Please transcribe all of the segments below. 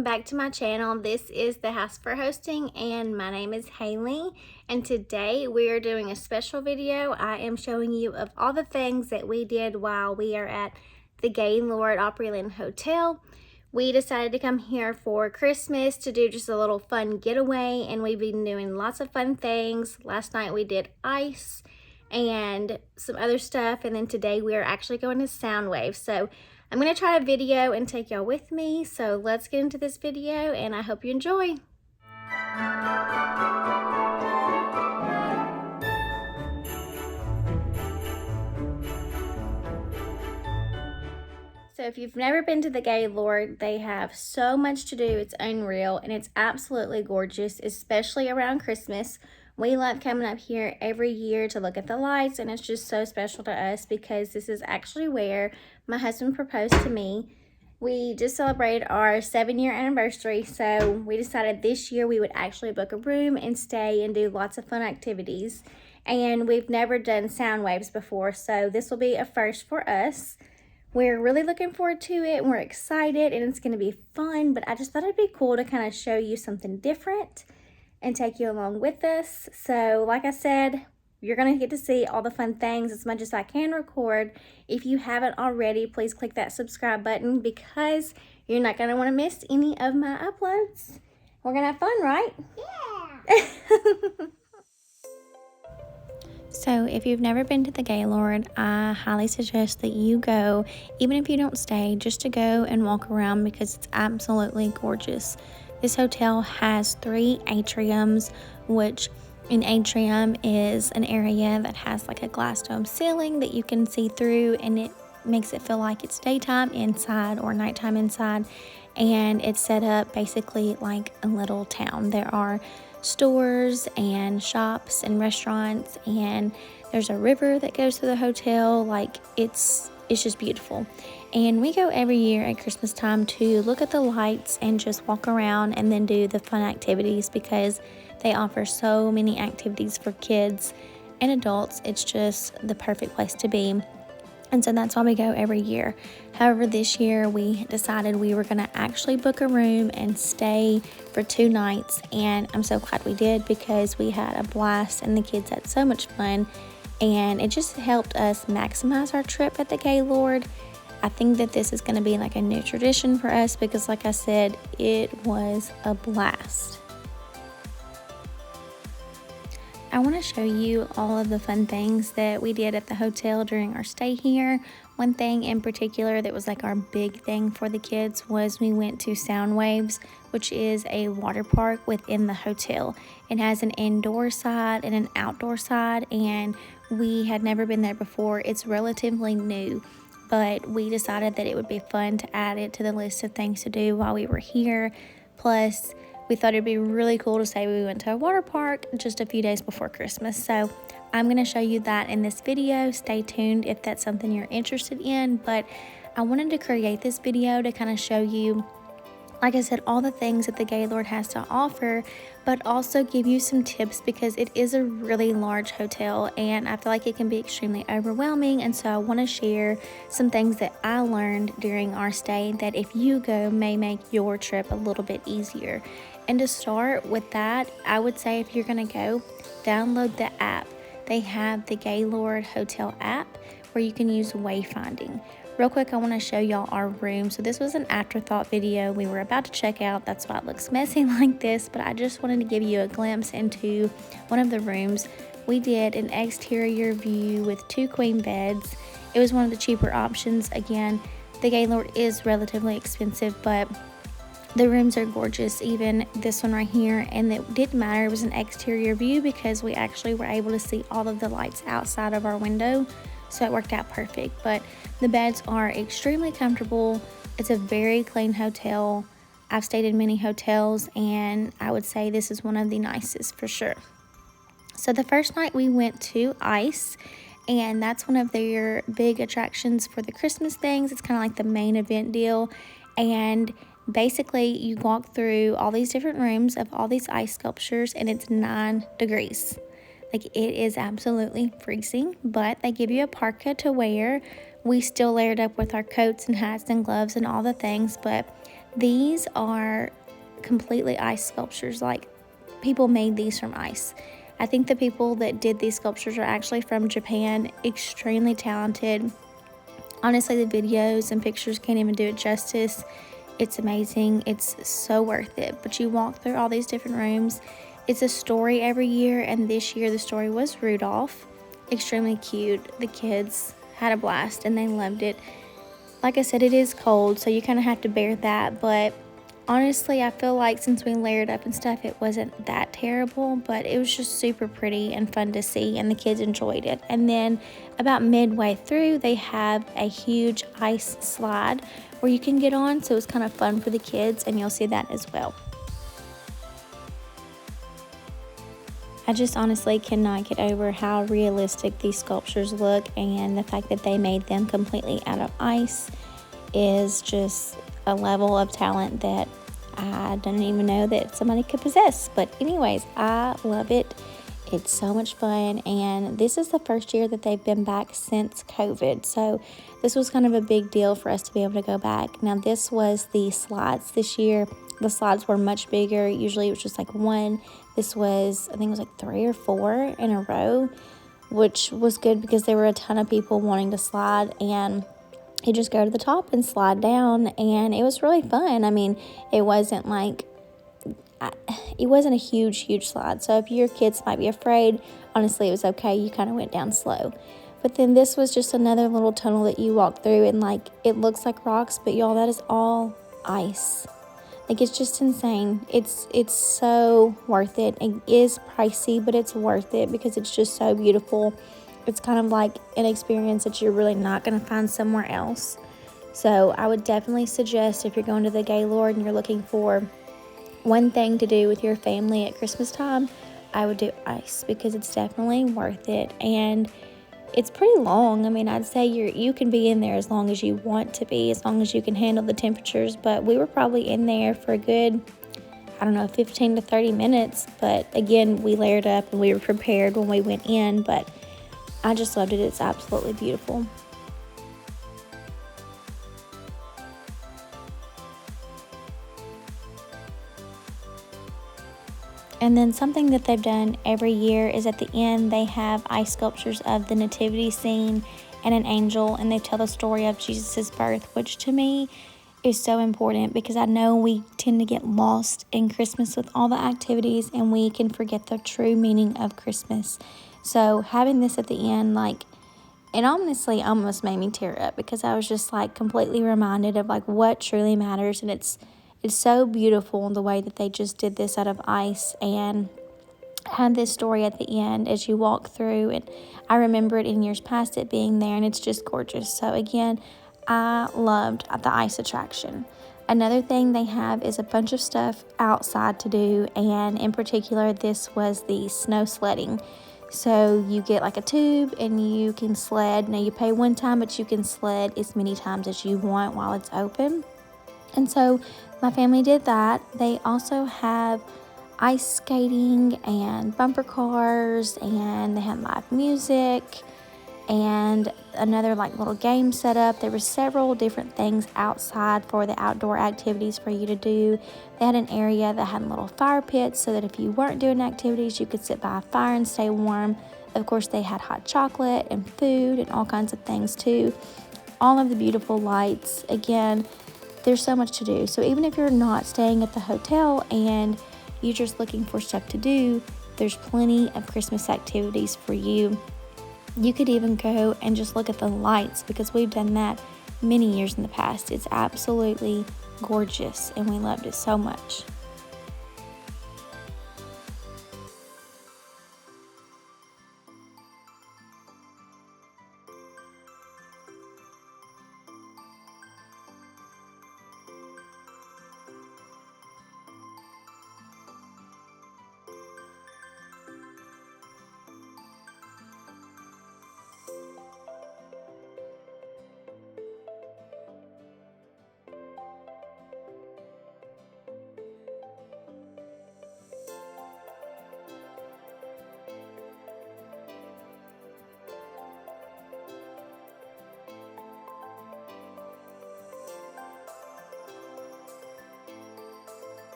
welcome back to my channel. This is the House for Hosting and my name is Haley, and today we are doing a special video. I am showing you of all the things that we did while we are at the Gaylord Opryland Hotel. We decided to come here for Christmas to do just a little fun getaway, and we've been doing lots of fun things. Last night we did ice and some other stuff, and then today we are actually going to Soundwaves. So I'm going to try a video and take y'all with me. So let's get into this video and I hope you enjoy. So if you've never been to the Gaylord, they have so much to do. It's unreal and it's absolutely gorgeous, especially around Christmas. We love coming up here every year to look at the lights, and it's just so special to us because this is actually where my husband proposed to me. We just celebrated our 7-year anniversary, so we decided this year we would actually book a room and stay and do lots of fun activities. And we've never done Soundwaves before, so this will be a first for us. We're really looking forward to it, and we're excited, and it's going to be fun, but I just thought it'd be cool to kind of show you something different and take you along with us. So like I said, you're going to get to see all the fun things as much as I can record. If you haven't already, please click that subscribe button because you're not going to want to miss any of my uploads. We're going to have fun, right? Yeah! So if you've never been to the Gaylord, I highly suggest that you go, even if you don't stay, just to go and walk around because it's absolutely gorgeous. This hotel has 3 atriums, which an atrium is an area that has like a glass dome ceiling that you can see through, and it makes it feel like it's daytime inside or nighttime inside, and it's set up basically like a little town. There are stores and shops and restaurants, and there's a river that goes through the hotel. Like it's just beautiful. And we go every year at Christmas time to look at the lights and just walk around and then do the fun activities because they offer so many activities for kids and adults. It's just the perfect place to be. And so that's why we go every year. However, this year we decided we were going to actually book a room and stay for 2 nights. And I'm so glad we did because we had a blast and the kids had so much fun. And it just helped us maximize our trip at the Gaylord. I think that this is going to be like a new tradition for us because, like I said, it was a blast. I want to show you all of the fun things that we did at the hotel during our stay here. One thing in particular that was like our big thing for the kids was we went to Soundwaves, which is a water park within the hotel. It has an indoor side and an outdoor side, and we had never been there before. It's relatively new, but we decided that it would be fun to add it to the list of things to do while we were here. Plus, we thought it'd be really cool to say we went to a water park just a few days before Christmas. So I'm going to show you that in this video. Stay tuned if that's something you're interested in. But I wanted to create this video to kind of show you, like I said, all the things that the Gaylord has to offer, but also give you some tips because it is a really large hotel and I feel like it can be extremely overwhelming. And so I want to share some things that I learned during our stay that if you go may make your trip a little bit easier. And to start with that, I would say if you're going to go, download the app. They have the Gaylord Hotel app where you can use wayfinding. Real quick, I want to show y'all our room. So this was an afterthought video. We were about to check out. That's why it looks messy like this, but I just wanted to give you a glimpse into one of the rooms. We did an exterior view with 2 queen beds. It was one of the cheaper options. Again, the Gaylord is relatively expensive, but the rooms are gorgeous, even this one right here, and it didn't matter. It was an exterior view because we actually were able to see all of the lights outside of our window, so it worked out perfect. But the beds are extremely comfortable. It's a very clean hotel. I've stayed in many hotels, and I would say this is one of the nicest for sure. So the first night we went to Ice, and that's one of their big attractions for the Christmas things. It's kind of like the main event deal, and basically you walk through all these different rooms of all these ice sculptures, and it's 9 degrees. Like, it is absolutely freezing, but they give you a parka to wear. We still layered up with our coats and hats and gloves and all the things, but These are completely ice sculptures. Like, people made these from ice. I think the people that did these sculptures are actually from Japan, extremely talented. Honestly, the videos and pictures can't even do it justice. It's amazing. It's so worth it. But you walk through all these different rooms. It's a story every year, and this year the story was Rudolph. Extremely cute. The kids had a blast and they loved it. Like I said, it is cold, so you kind of have to bear that, but honestly, I feel like since we layered up and stuff, it wasn't that terrible, but it was just super pretty and fun to see, and the kids enjoyed it. And then about midway through, they have a huge ice slide where you can get on, so it's kind of fun for the kids, and you'll see that as well. I just honestly cannot get over how realistic these sculptures look, and the fact that they made them completely out of ice is just a level of talent that I didn't even know that somebody could possess. But anyways, I love it. It's so much fun, and this is the first year that they've been back since COVID, so this was kind of a big deal for us to be able to go back. Now, this was the slides this year. The slides were much bigger. Usually it was just like one. This was, I think it was like 3 or 4 in a row, which was good because there were a ton of people wanting to slide, and you just go to the top and slide down, and it was really fun. I mean, it wasn't like, it wasn't a huge slide, so if your kids might be afraid, honestly, it was okay. You kind of went down slow. But then this was just another little tunnel that you walk through, and like, it looks like rocks, but y'all, that is all ice. Like, it's just insane. It's so worth it. It is pricey, but it's worth it because it's just so beautiful. It's kind of like an experience that you're really not going to find somewhere else. So I would definitely suggest, if you're going to the Gaylord and you're looking for one thing to do with your family at Christmas time, I would do ice, because it's definitely worth it. And it's pretty long. I mean, I'd say you can be in there as long as you want to be, as long as you can handle the temperatures. But we were probably in there for a good, I don't know, 15 to 30 minutes. But again, we layered up and we were prepared when we went in. But I just loved it. It's absolutely beautiful. And then something that they've done every year is at the end, they have ice sculptures of the nativity scene and an angel, and they tell the story of Jesus' birth, which to me is so important, because I know we tend to get lost in Christmas with all the activities, and we can forget the true meaning of Christmas. So having this at the end, like, it honestly almost made me tear up, because I was just like completely reminded of like what truly matters. And it's so beautiful in the way that they just did this out of ice and had this story at the end as you walk through. And I remember it in years past, it being there, and it's just gorgeous. So again, I loved the ice attraction. Another thing they have is a bunch of stuff outside to do, and in particular, this was the snow sledding. So you get like a tube and you can sled. Now, you pay one time, but you can sled as many times as you want while it's open. And so my family did that. They also have ice skating and bumper cars, and they had live music and another like little game set up. There were several different things outside for the outdoor activities for you to do. They had an area that had little fire pits, so that if you weren't doing activities, you could sit by a fire and stay warm. Of course, they had hot chocolate and food and all kinds of things too. All of the beautiful lights. Again, there's so much to do. So even if you're not staying at the hotel and you're just looking for stuff to do, there's plenty of Christmas activities for you. You could even go and just look at the lights, because we've done that many years in the past. It's absolutely gorgeous, and we loved it so much.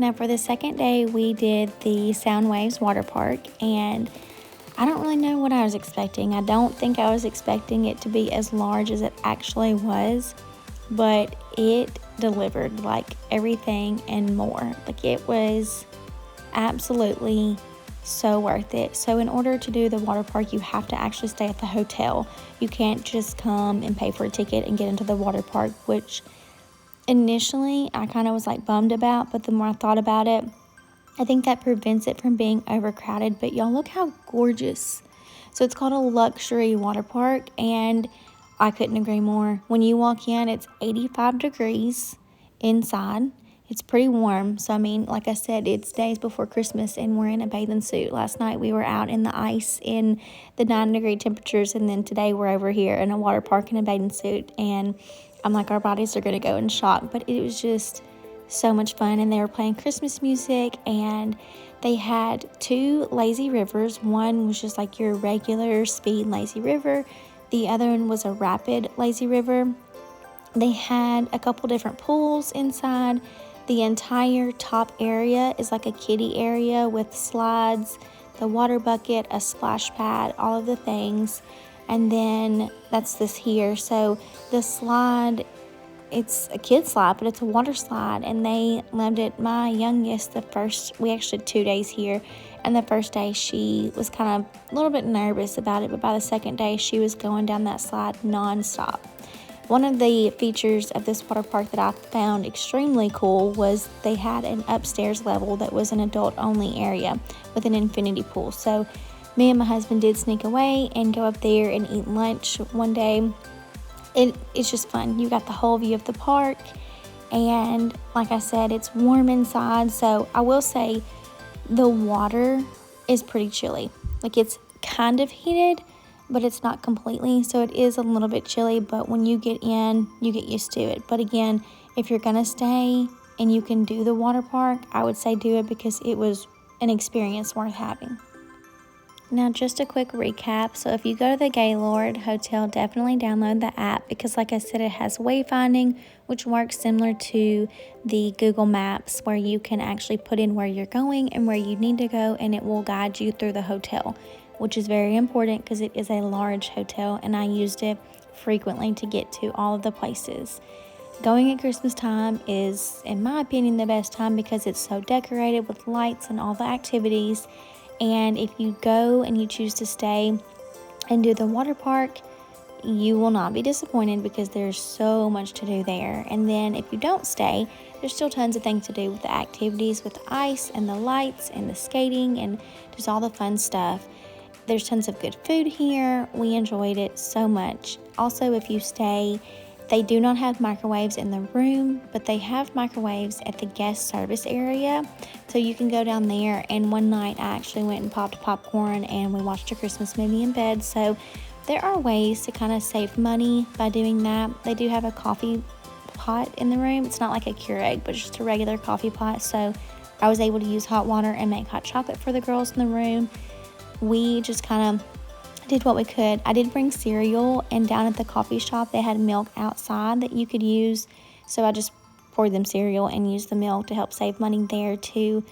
Now for the second day, we did the Soundwaves water park, and I don't really know what I was expecting. I don't think I was expecting it to be as large as it actually was, but it delivered like everything and more. Like, it was absolutely so worth it. So in order to do the water park, you have to actually stay at the hotel. You can't just come and pay for a ticket and get into the water park, which initially I kind of was like bummed about, but the more I thought about it, I think that prevents it from being overcrowded. But y'all, look how gorgeous. So it's called a luxury water park, and I couldn't agree more. When you walk in, it's 85 degrees inside. It's pretty warm. So I mean, like I said, it's days before Christmas and we're in a bathing suit. Last night we were out in the ice in the 9-degree temperatures, and then today we're over here in a water park in a bathing suit, and I'm like, our bodies are going to go in shock. But it was just so much fun, and they were playing Christmas music, and they had 2 lazy rivers. One was just like your regular speed lazy river. The other one was a rapid lazy river. They had a couple different pools inside. The entire top area is like a kiddie area with slides, the water bucket, a splash pad, all of the things. And then that's this here. So the slide, it's a kid slide, but it's a water slide, and they loved it. My youngest, we actually had 2 days here, and the first day she was kind of a little bit nervous about it, but by the second day she was going down that slide nonstop. One of the features of this water park that I found extremely cool was they had an upstairs level that was an adult only area with an infinity pool. So me and my husband did sneak away and go up there and eat lunch one day. It's just fun. You got the whole view of the park, and like I said, it's warm inside. So I will say the water is pretty chilly. Like, it's kind of heated, but it's not completely. So it is a little bit chilly, but when you get in, you get used to it. But again, if you're gonna stay and you can do the water park, I would say do it, because it was an experience worth having. Now, just a quick recap. So if you go to the Gaylord Hotel, definitely download the app, because like I said, it has wayfinding, which works similar to the Google Maps, where you can actually put in where you're going and where you need to go, and it will guide you through the hotel, which is very important because it is a large hotel, and I used it frequently to get to all of the places. Going at Christmas time is, in my opinion, the best time, because it's so decorated with lights and all the activities. And if you go and you choose to stay and do the water park, you will not be disappointed, because there's so much to do there. And then if you don't stay, there's still tons of things to do with the activities, with the ice and the lights and the skating and just all the fun stuff. There's tons of good food here. We enjoyed it so much. Also, if you stay, they do not have microwaves in the room, but they have microwaves at the guest service area. So you can go down there, and one night I actually went and popped popcorn and we watched a Christmas movie in bed. So there are ways to kind of save money by doing that. They do have a coffee pot in the room. It's not like a Keurig, but just a regular coffee pot. So I was able to use hot water and make hot chocolate for the girls in the room. We just kind of did what we could. I did bring cereal, and down at the coffee shop they had milk outside that you could use, so I just poured them cereal and used the milk to help save money there too.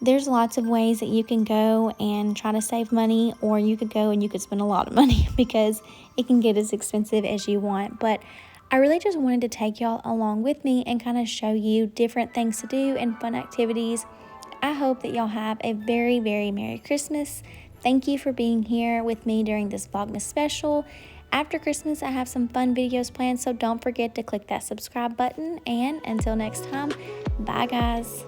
There's lots of ways that you can go and try to save money, or you could go and you could spend a lot of money, because it can get as expensive as you want. But I really just wanted to take y'all along with me and kind of show you different things to do and fun activities. I hope that y'all have a very, very Merry Christmas. Thank you for being here with me during this Vlogmas special. After Christmas, I have some fun videos planned, so don't forget to click that subscribe button. And until next time, bye guys.